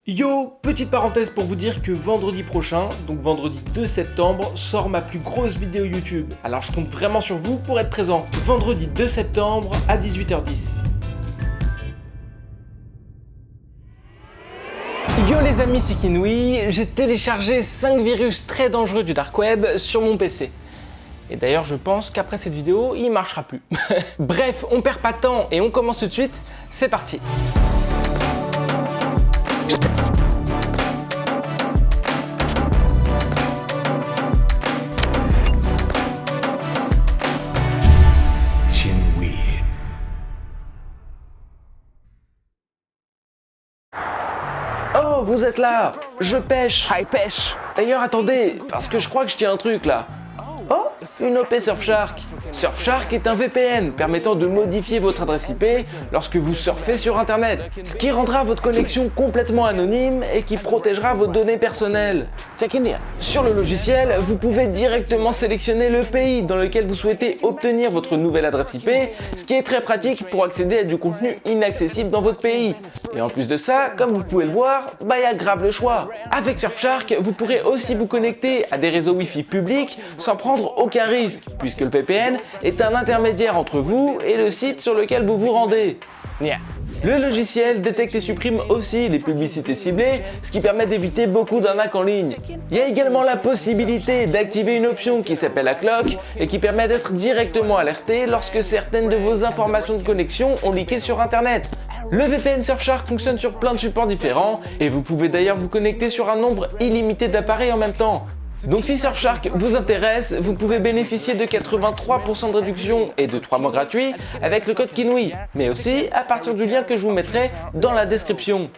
Yo, petite parenthèse pour vous dire que vendredi prochain, donc vendredi 2 septembre, sort ma plus grosse vidéo YouTube. Alors je compte vraiment sur vous pour être présent. Vendredi 2 septembre à 18h10. Yo les amis, c'est Kinoui. J'ai téléchargé 5 virus très dangereux du dark web sur mon PC. Et d'ailleurs, je pense qu'après cette vidéo, il marchera plus. Bref, on perd pas de temps et on commence tout de suite. C'est parti. Oh, vous êtes là! Je pêche! Hi, pêche! D'ailleurs, attendez, parce que je crois que je tiens un truc là. Oh, une OP Surfshark. Surfshark est un VPN permettant de modifier votre adresse IP lorsque vous surfez sur Internet, ce qui rendra votre connexion complètement anonyme et qui protégera vos données personnelles. Sur le logiciel, vous pouvez directement sélectionner le pays dans lequel vous souhaitez obtenir votre nouvelle adresse IP, ce qui est très pratique pour accéder à du contenu inaccessible dans votre pays. Et en plus de ça, comme vous pouvez le voir, y a grave le choix. Avec Surfshark, vous pourrez aussi vous connecter à des réseaux Wi-Fi publics sans prendre aucun risque, puisque le VPN est un intermédiaire entre vous et le site sur lequel vous vous rendez. Le logiciel détecte et supprime aussi les publicités ciblées, ce qui permet d'éviter beaucoup d'arnaques en ligne. Il y a également la possibilité d'activer une option qui s'appelle la cloque et qui permet d'être directement alerté lorsque certaines de vos informations de connexion ont leaké sur Internet. Le VPN Surfshark fonctionne sur plein de supports différents et vous pouvez d'ailleurs vous connecter sur un nombre illimité d'appareils en même temps. Donc si Surfshark vous intéresse, vous pouvez bénéficier de 83% de réduction et de 3 mois gratuits avec le code Kinoui, mais aussi à partir du lien que je vous mettrai dans la description.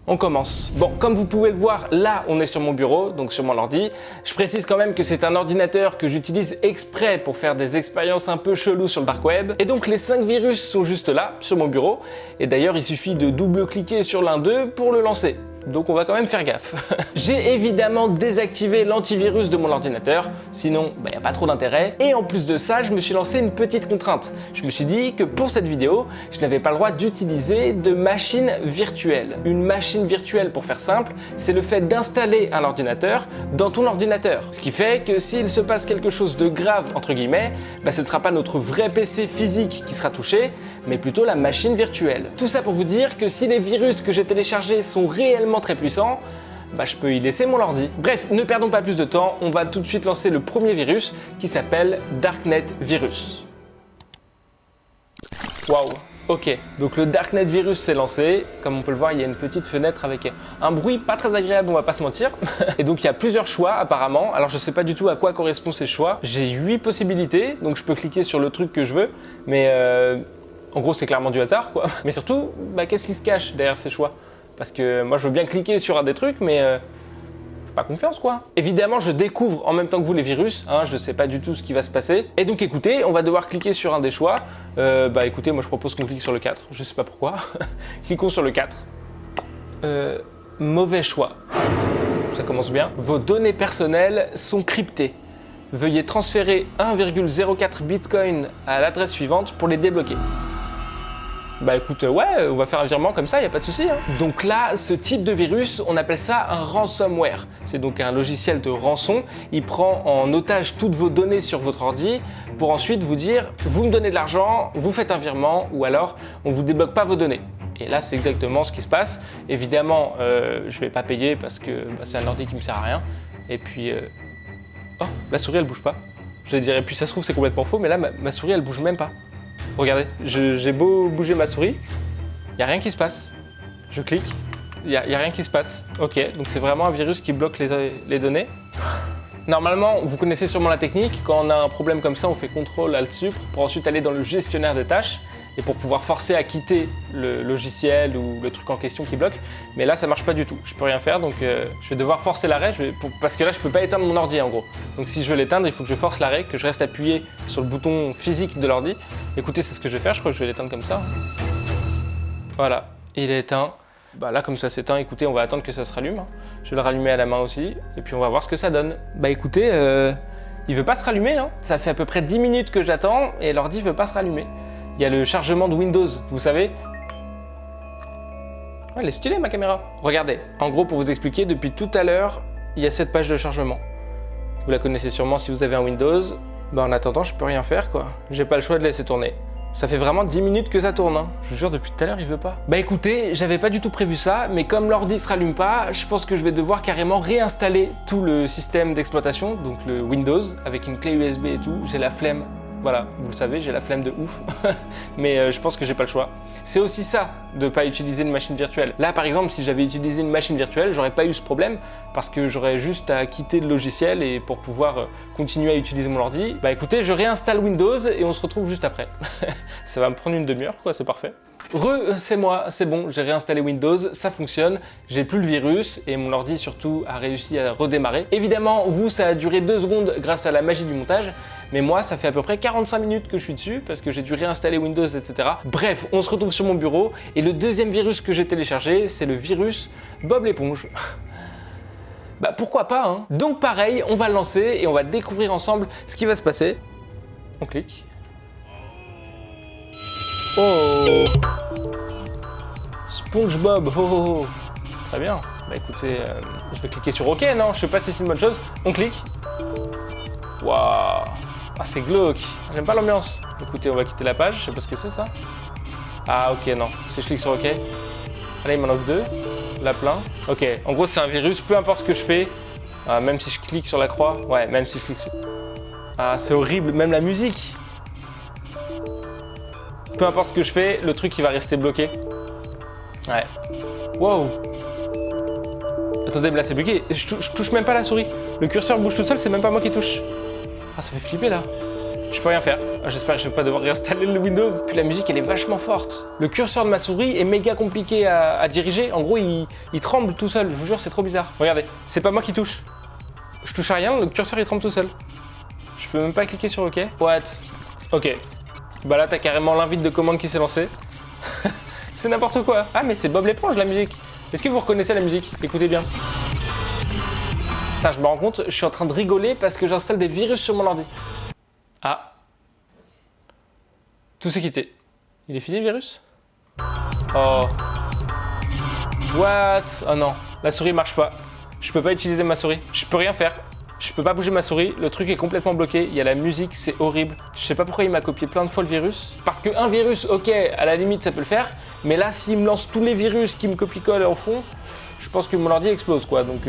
On commence. Bon, comme vous pouvez le voir, là on est sur mon bureau, donc sur mon ordi. Je précise quand même que c'est un ordinateur que j'utilise exprès pour faire des expériences un peu cheloues sur le dark web. Et donc les 5 virus sont juste là, sur mon bureau. Et d'ailleurs il suffit de double-cliquer sur l'un d'eux pour le lancer. Donc on va quand même faire gaffe. J'ai évidemment désactivé l'antivirus de mon ordinateur, sinon il n'y a pas trop d'intérêt. Et en plus de ça, je me suis lancé une petite contrainte. Je me suis dit que pour cette vidéo, je n'avais pas le droit d'utiliser de machine virtuelle. Une machine virtuelle, pour faire simple, c'est le fait d'installer un ordinateur dans ton ordinateur. Ce qui fait que s'il se passe quelque chose de grave, entre guillemets, ce ne sera pas notre vrai PC physique qui sera touché, mais plutôt la machine virtuelle. Tout ça pour vous dire que si les virus que j'ai téléchargés sont réellement très puissant, je peux y laisser mon ordi. Bref, ne perdons pas plus de temps, on va tout de suite lancer le premier virus qui s'appelle Darknet Virus. Waouh, ok, donc le Darknet Virus s'est lancé. Comme on peut le voir, il y a une petite fenêtre avec un bruit pas très agréable, on va pas se mentir. Et donc il y a plusieurs choix apparemment. Alors je sais pas du tout à quoi correspondent ces choix. J'ai 8 possibilités, donc je peux cliquer sur le truc que je veux, mais en gros c'est clairement du hasard quoi. Mais surtout, qu'est-ce qui se cache derrière ces choix ? Parce que moi je veux bien cliquer sur un des trucs, mais j'ai pas confiance quoi. Évidemment je découvre en même temps que vous les virus, je sais pas du tout ce qui va se passer. Et donc écoutez, on va devoir cliquer sur un des choix. Écoutez, moi je propose qu'on clique sur le 4, je sais pas pourquoi. Cliquons sur le 4. Mauvais choix. Ça commence bien. Vos données personnelles sont cryptées. Veuillez transférer 1,04 Bitcoin à l'adresse suivante pour les débloquer. Écoute, ouais, on va faire un virement comme ça, y a pas de souci. Donc là, ce type de virus, on appelle ça un ransomware. C'est donc un logiciel de rançon. Il prend en otage toutes vos données sur votre ordi pour ensuite vous dire « vous me donnez de l'argent, vous faites un virement ou alors on vous débloque pas vos données ». Et là, c'est exactement ce qui se passe. Évidemment, je vais pas payer parce que c'est un ordi qui me sert à rien. Et puis... Oh, la souris, elle bouge pas. Je dirais, puis ça se trouve, c'est complètement faux, mais là, ma souris, elle bouge même pas. Regardez, j'ai beau bouger ma souris, il n'y a rien qui se passe. Je clique, il n'y a rien qui se passe. Ok, donc c'est vraiment un virus qui bloque les données. Normalement, vous connaissez sûrement la technique, quand on a un problème comme ça, on fait CTRL Alt Sup pour ensuite aller dans le gestionnaire des tâches et pour pouvoir forcer à quitter le logiciel ou le truc en question qui bloque. Mais là, ça marche pas du tout. Je peux rien faire, donc je vais devoir forcer l'arrêt parce que là, je peux pas éteindre mon ordi en gros. Donc si je veux l'éteindre, il faut que je force l'arrêt, que je reste appuyé sur le bouton physique de l'ordi. Écoutez, c'est ce que je vais faire. Je crois que je vais l'éteindre comme ça. Voilà, il est éteint. Là, comme ça s'éteint, écoutez, on va attendre que ça se rallume. Je vais le rallumer à la main aussi, et puis on va voir ce que ça donne. Écoutez, il veut pas se rallumer. Ça fait à peu près 10 minutes que j'attends, et l'ordi veut pas se rallumer. Il y a le chargement de Windows, vous savez. Ouais, elle est stylée ma caméra. Regardez, en gros pour vous expliquer, depuis tout à l'heure, il y a cette page de chargement. Vous la connaissez sûrement si vous avez un Windows. Bah en attendant, je peux rien faire quoi. J'ai pas le choix de laisser tourner. Ça fait vraiment 10 minutes que ça tourne, hein. Je vous jure, depuis tout à l'heure, il veut pas. Bah écoutez, j'avais pas du tout prévu ça, mais comme l'ordi se rallume pas, je pense que je vais devoir carrément réinstaller tout le système d'exploitation, donc le Windows, avec une clé USB et tout. J'ai la flemme. Voilà, vous le savez, j'ai la flemme de ouf, mais je pense que j'ai pas le choix. C'est aussi ça, de pas utiliser une machine virtuelle. Là, par exemple, si j'avais utilisé une machine virtuelle, j'aurais pas eu ce problème, parce que j'aurais juste à quitter le logiciel et pour pouvoir continuer à utiliser mon ordi. Bah écoutez, je réinstalle Windows et on se retrouve juste après. Ça va me prendre une demi-heure, quoi, c'est parfait. C'est moi, c'est bon, j'ai réinstallé Windows, ça fonctionne, j'ai plus le virus et mon ordi surtout a réussi à redémarrer. Évidemment, vous, ça a duré 2 secondes grâce à la magie du montage, mais moi, ça fait à peu près 45 minutes que je suis dessus parce que j'ai dû réinstaller Windows, etc. Bref, on se retrouve sur mon bureau et le deuxième virus que j'ai téléchargé, c'est le virus Bob l'éponge. Bah pourquoi pas, hein. Donc pareil, on va le lancer et on va découvrir ensemble ce qui va se passer. On clique. Oh, SpongeBob, oh, oh, oh. Très bien. Bah écoutez, je vais cliquer sur OK, non? Je sais pas si c'est une bonne chose. On clique. Waouh. Ah, c'est glauque. J'aime pas l'ambiance. Écoutez, on va quitter la page. Je sais pas ce que c'est ça. Ah, ok, non. Si je clique sur OK. Allez, il m'en offre 2. Là, plein. Ok. En gros, c'est un virus. Peu importe ce que je fais, même si je clique sur la croix. Ouais, même si je clique sur... Ah, c'est horrible. Même la musique. Peu importe ce que je fais, le truc il va rester bloqué. Ouais. Wow. Attendez, mais là c'est bugué. Je touche même pas la souris. Le curseur bouge tout seul, c'est même pas moi qui touche. Ah, ça fait flipper là. Je peux rien faire. J'espère que je vais pas devoir réinstaller le Windows. Puis la musique elle est vachement forte. Le curseur de ma souris est méga compliqué à diriger. En gros, il tremble tout seul. Je vous jure, c'est trop bizarre. Regardez, c'est pas moi qui touche. Je touche à rien, le curseur il tremble tout seul. Je peux même pas cliquer sur OK. What? Ok. Bah là, t'as carrément l'invite de commande qui s'est lancé. C'est n'importe quoi. Ah, mais c'est Bob l'éponge, la musique. Est-ce que vous reconnaissez la musique? Écoutez bien. Putain, je me rends compte, je suis en train de rigoler parce que j'installe des virus sur mon ordi. Ah. Tout s'est quitté. Il est fini, le virus? Oh. What? Oh non, la souris marche pas. Je peux pas utiliser ma souris. Je peux rien faire. Je peux pas bouger ma souris, le truc est complètement bloqué, il y a la musique, c'est horrible. Je sais pas pourquoi il m'a copié plein de fois le virus. Parce qu'un virus, ok, à la limite ça peut le faire, mais là s'il me lance tous les virus qui me copie-collent en fond, je pense que mon ordi explose quoi, donc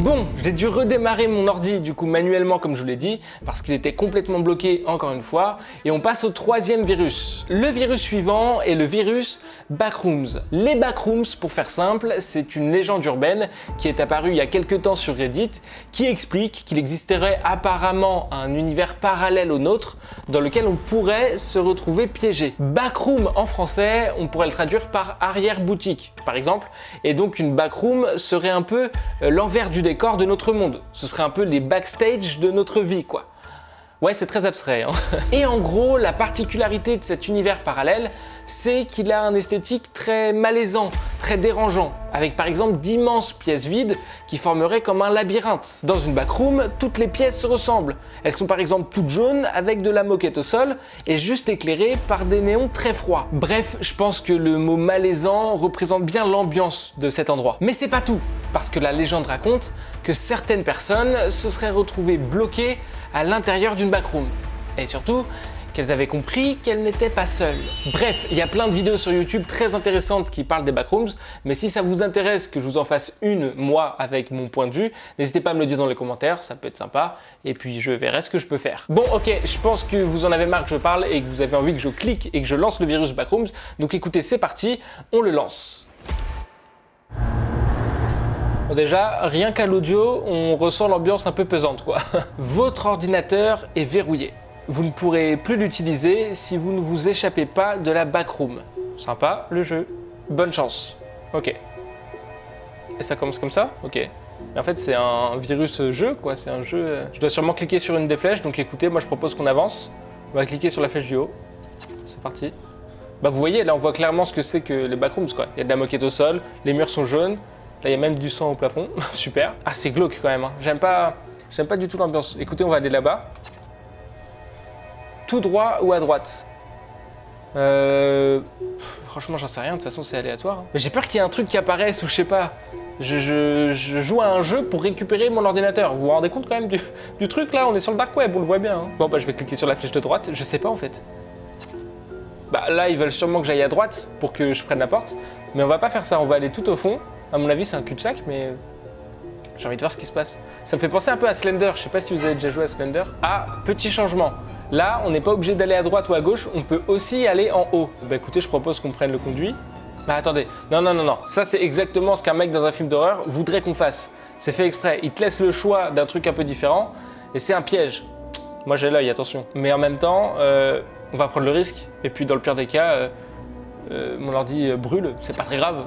Bon, j'ai dû redémarrer mon ordi du coup manuellement comme je vous l'ai dit, parce qu'il était complètement bloqué encore une fois, et on passe au troisième virus. Le virus suivant est le virus Backrooms. Les Backrooms, pour faire simple, c'est une légende urbaine qui est apparue il y a quelques temps sur Reddit, qui explique qu'il existerait apparemment un univers parallèle au nôtre, dans lequel on pourrait se retrouver piégé. Backroom en français, on pourrait le traduire par arrière-boutique, par exemple, et donc une backroom serait un peu l'envers du décor de notre monde. Ce serait un peu les backstage de notre vie, quoi. Ouais, c'est très abstrait, hein. Et en gros, la particularité de cet univers parallèle, c'est qu'il a un esthétique très malaisant, très dérangeant, avec par exemple d'immenses pièces vides qui formeraient comme un labyrinthe. Dans une backroom, toutes les pièces se ressemblent. Elles sont par exemple toutes jaunes avec de la moquette au sol et juste éclairées par des néons très froids. Bref, je pense que le mot malaisant représente bien l'ambiance de cet endroit. Mais c'est pas tout, parce que la légende raconte que certaines personnes se seraient retrouvées bloquées à l'intérieur d'une backroom. Et surtout, qu'elles avaient compris qu'elles n'étaient pas seules. Bref, il y a plein de vidéos sur YouTube très intéressantes qui parlent des backrooms, mais si ça vous intéresse que je vous en fasse une, moi, avec mon point de vue, n'hésitez pas à me le dire dans les commentaires, ça peut être sympa, et puis je verrai ce que je peux faire. Bon, ok, je pense que vous en avez marre que je parle et que vous avez envie que je clique et que je lance le virus Backrooms, donc écoutez, c'est parti, on le lance. Bon déjà, rien qu'à l'audio, on ressent l'ambiance un peu pesante quoi. Votre ordinateur est verrouillé. Vous ne pourrez plus l'utiliser si vous ne vous échappez pas de la backroom. Sympa le jeu. Bonne chance. Ok. Et ça commence comme ça? Ok. Mais en fait c'est un virus jeu quoi, c'est un jeu... Je dois sûrement cliquer sur une des flèches, donc écoutez, moi je propose qu'on avance. On va cliquer sur la flèche du haut. C'est parti. Bah vous voyez, là on voit clairement ce que c'est que les backrooms quoi. Il y a de la moquette au sol, les murs sont jaunes. Là, il y a même du sang au plafond. Super. Ah, c'est glauque quand même. Hein. J'aime pas du tout l'ambiance. Écoutez, on va aller là-bas. Tout droit ou à droite? Franchement, j'en sais rien, de toute façon, c'est aléatoire. Mais j'ai peur qu'il y ait un truc qui apparaisse ou je sais pas. Je joue à un jeu pour récupérer mon ordinateur. Vous vous rendez compte quand même du truc là? On est sur le dark web, on le voit bien. Hein. Bon, bah, je vais cliquer sur la flèche de droite. Je sais pas en fait. Bah, là, ils veulent sûrement que j'aille à droite pour que je prenne la porte. Mais on va pas faire ça, on va aller tout au fond. À mon avis, c'est un cul-de-sac, mais j'ai envie de voir ce qui se passe. Ça me fait penser un peu à Slender. Je sais pas si vous avez déjà joué à Slender. Ah, petit changement. Là, on n'est pas obligé d'aller à droite ou à gauche, on peut aussi aller en haut. Bah écoutez, je propose qu'on prenne le conduit. Bah attendez, non. Ça, c'est exactement ce qu'un mec dans un film d'horreur voudrait qu'on fasse. C'est fait exprès. Il te laisse le choix d'un truc un peu différent et c'est un piège. Moi, j'ai l'œil, attention. Mais en même temps, on va prendre le risque. Et puis, dans le pire des cas, mon ordi brûle. C'est pas très grave.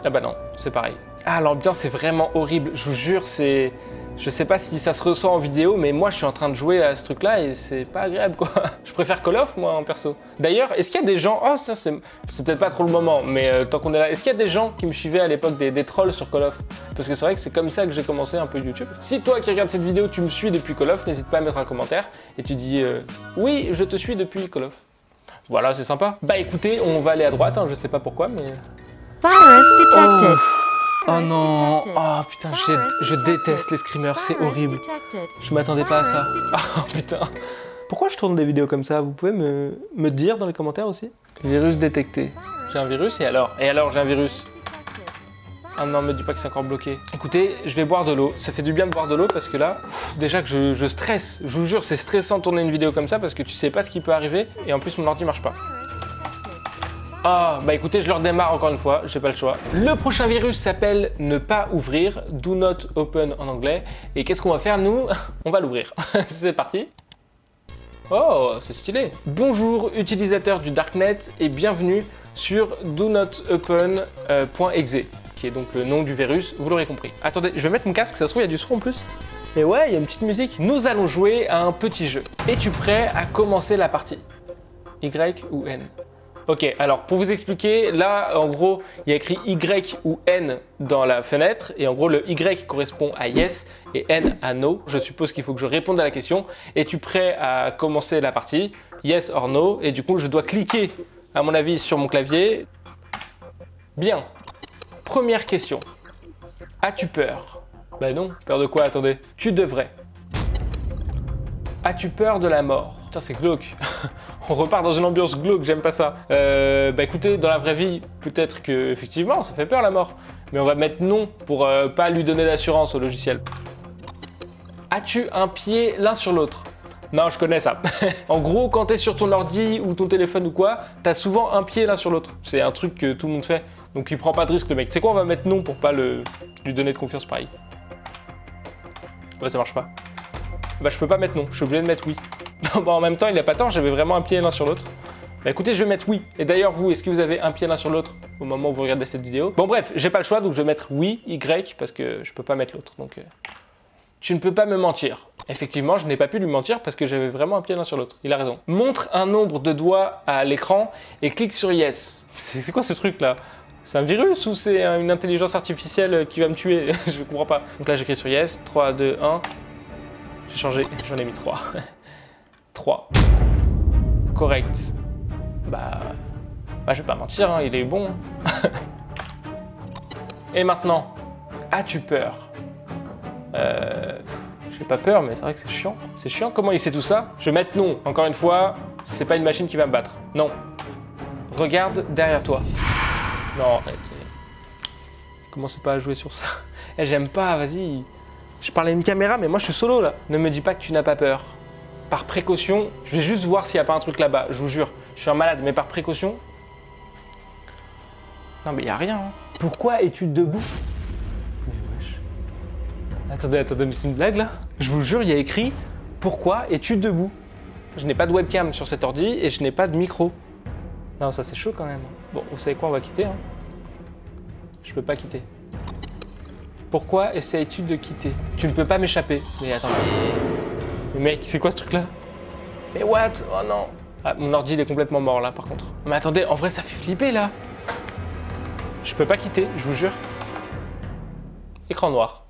Ah bah non, c'est pareil. Ah, l'ambiance est vraiment horrible. Je vous jure, c'est... Je sais pas si ça se ressent en vidéo, mais moi je suis en train de jouer à ce truc-là et c'est pas agréable quoi. Je préfère Call of moi en perso. D'ailleurs, est-ce qu'il y a des gens... Oh, ça c'est peut-être pas trop le moment, mais tant qu'on est là, est-ce qu'il y a des gens qui me suivaient à l'époque des trolls sur Call of? Parce que c'est vrai que c'est comme ça que j'ai commencé un peu YouTube. Si toi qui regardes cette vidéo, tu me suis depuis Call of, n'hésite pas à mettre un commentaire et tu dis oui, je te suis depuis Call of. Voilà, c'est sympa. Bah écoutez, on va aller à droite, hein, je sais pas pourquoi, mais... Virus detected. Oh non, oh putain, je déteste les screamers, c'est horrible. Je m'attendais pas à ça. Oh putain. Pourquoi je tourne des vidéos comme ça? Vous pouvez me dire dans les commentaires aussi? Virus détecté. J'ai un virus et alors? Et alors j'ai un virus? Ah non, me dis pas que c'est encore bloqué. Écoutez, je vais boire de l'eau. Ça fait du bien de boire de l'eau parce que là, déjà que je stresse. Je vous jure, c'est stressant de tourner une vidéo comme ça parce que tu sais pas ce qui peut arriver et en plus mon ordi marche pas. Ah, bah écoutez, je le redémarre encore une fois, j'ai pas le choix. Le prochain virus s'appelle ne pas ouvrir, do not open en anglais. Et qu'est-ce qu'on va faire nous? On va l'ouvrir. C'est parti. Oh, c'est stylé. Bonjour utilisateurs du Darknet et bienvenue sur donotopen.exe, qui est donc le nom du virus, vous l'aurez compris. Attendez, je vais mettre mon casque, ça se trouve il y a du son en plus. Et ouais, il y a une petite musique. Nous allons jouer à un petit jeu. Es-tu prêt à commencer la partie? Y ou N? Ok, alors pour vous expliquer, là en gros il y a écrit Y ou N dans la fenêtre et en gros le Y correspond à Yes et N à No. Je suppose qu'il faut que je réponde à la question. Es-tu prêt à commencer la partie? Yes or No? Et du coup je dois cliquer à mon avis sur mon clavier. Bien. Première question. As-tu peur? Bah non, peur de quoi? Attendez. Tu devrais. As-tu peur de la mort? Putain, c'est glauque. On repart dans une ambiance glauque, j'aime pas ça. Bah écoutez, dans la vraie vie, peut-être que effectivement, ça fait peur la mort. Mais on va mettre non pour pas lui donner d'assurance au logiciel. As-tu un pied l'un sur l'autre? Non, je connais ça. En gros, quand t'es sur ton ordi ou ton téléphone ou quoi, t'as souvent un pied l'un sur l'autre. C'est un truc que tout le monde fait. Donc il prend pas de risque le mec. C'est quoi, on va mettre non pour pas lui donner de confiance pareil. Ouais, ça marche pas. Bah je peux pas mettre non, je suis obligé de mettre oui. Bon, en même temps, il a pas tort, j'avais vraiment un pied l'un sur l'autre. Bah écoutez, je vais mettre oui. Et d'ailleurs, vous, est-ce que vous avez un pied l'un sur l'autre au moment où vous regardez cette vidéo? Bon bref, j'ai pas le choix, donc je vais mettre oui, Y, parce que je peux pas mettre l'autre. Donc, tu ne peux pas me mentir. Effectivement, je n'ai pas pu lui mentir parce que j'avais vraiment un pied l'un sur l'autre. Il a raison. Montre un nombre de doigts à l'écran et clique sur Yes. C'est quoi ce truc là? C'est un virus ou c'est une intelligence artificielle qui va me tuer? Je comprends pas. Donc là, j'écris sur Yes. 3, 2, 1. J'ai changé, j'en ai mis 3. 3. Correct. Bah, je vais pas mentir, hein, il est bon. Et maintenant, as-tu peur? J'ai pas peur, mais c'est vrai que c'est chiant. C'est chiant, comment il sait tout ça? Je vais mettre non. Encore une fois, c'est pas une machine qui va me battre. Non. Regarde derrière toi. Non, arrête. Commence pas à jouer sur ça. J'aime pas, vas-y. Je parlais à une caméra, mais moi je suis solo là. Ne me dis pas que tu n'as pas peur. Par précaution, je vais juste voir s'il n'y a pas un truc là-bas. Je vous jure, je suis un malade, mais par précaution... Non mais il n'y a rien. Hein. Pourquoi es-tu debout? Mais wesh. Attendez, mais c'est une blague là? Je vous jure, il y a écrit « Pourquoi es-tu debout ?» Je n'ai pas de webcam sur cet ordi et je n'ai pas de micro. Non, ça c'est chaud quand même. Bon, vous savez quoi, on va quitter. Hein. Je peux pas quitter. Pourquoi essayes-tu de quitter? Tu ne peux pas m'échapper. Mais attends, mais mec, c'est quoi ce truc là? Mais what? Oh non. Ah, mon ordi il est complètement mort là par contre. Mais attendez, en vrai ça fait flipper là. Je peux pas quitter, je vous jure. Écran noir.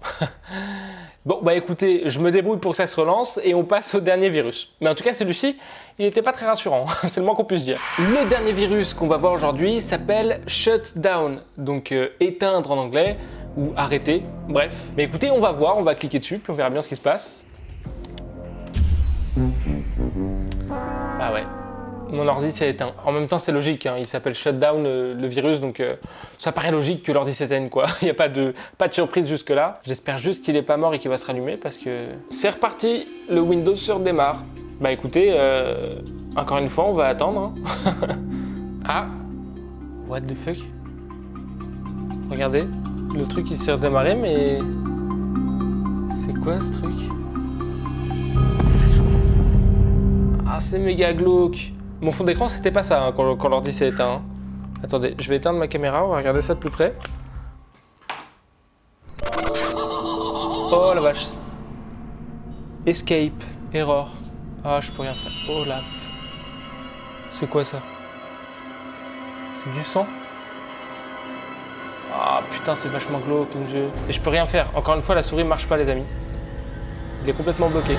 Bon, bah écoutez, je me débrouille pour que ça se relance et on passe au dernier virus. Mais en tout cas, celui-ci, il n'était pas très rassurant, c'est le moins qu'on puisse dire. Le dernier virus qu'on va voir aujourd'hui s'appelle Shutdown, donc éteindre en anglais, ou arrêter, bref. Mais écoutez, on va voir, on va cliquer dessus, puis on verra bien ce qui se passe. Bah ouais. Mon ordi s'est éteint. En même temps, c'est logique, hein. Il s'appelle Shutdown, le virus, donc ça paraît logique que l'ordi s'éteigne, quoi. Il n'y a pas de surprise jusque-là. J'espère juste qu'il n'est pas mort et qu'il va se rallumer, parce que... C'est reparti, le Windows se redémarre. Bah écoutez, encore une fois, on va attendre. Hein. Ah, what the fuck? Regardez, le truc il s'est redémarré, mais... C'est quoi ce truc? Ah, c'est méga glauque. Mon fond d'écran, c'était pas ça hein, quand l'ordi s'est éteint. Hein. Attendez, je vais éteindre ma caméra, on va regarder ça de plus près. Oh la vache. Escape, error. Ah, je peux rien faire. Oh la... C'est quoi ça? C'est du sang? Ah putain, c'est vachement glauque, mon dieu. Et je peux rien faire. Encore une fois, la souris marche pas, les amis. Il est complètement bloqué.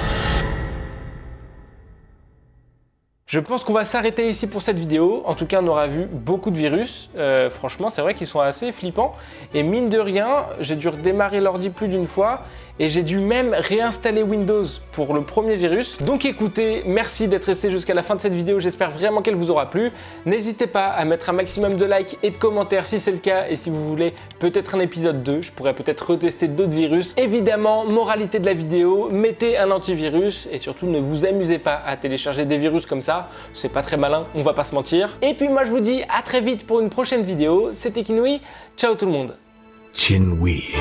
Je pense qu'on va s'arrêter ici pour cette vidéo. En tout cas, on aura vu beaucoup de virus. Franchement, c'est vrai qu'ils sont assez flippants. Et mine de rien, j'ai dû redémarrer l'ordi plus d'une fois. Et j'ai dû même réinstaller Windows pour le premier virus. Donc écoutez, merci d'être resté jusqu'à la fin de cette vidéo. J'espère vraiment qu'elle vous aura plu. N'hésitez pas à mettre un maximum de likes et de commentaires si c'est le cas. Et si vous voulez peut-être un épisode 2, je pourrais peut-être retester d'autres virus. Évidemment, moralité de la vidéo, mettez un antivirus. Et surtout, ne vous amusez pas à télécharger des virus comme ça. C'est pas très malin, on va pas se mentir. Et puis moi je vous dis à très vite pour une prochaine vidéo. C'était Kinui, ciao tout le monde. Chinui.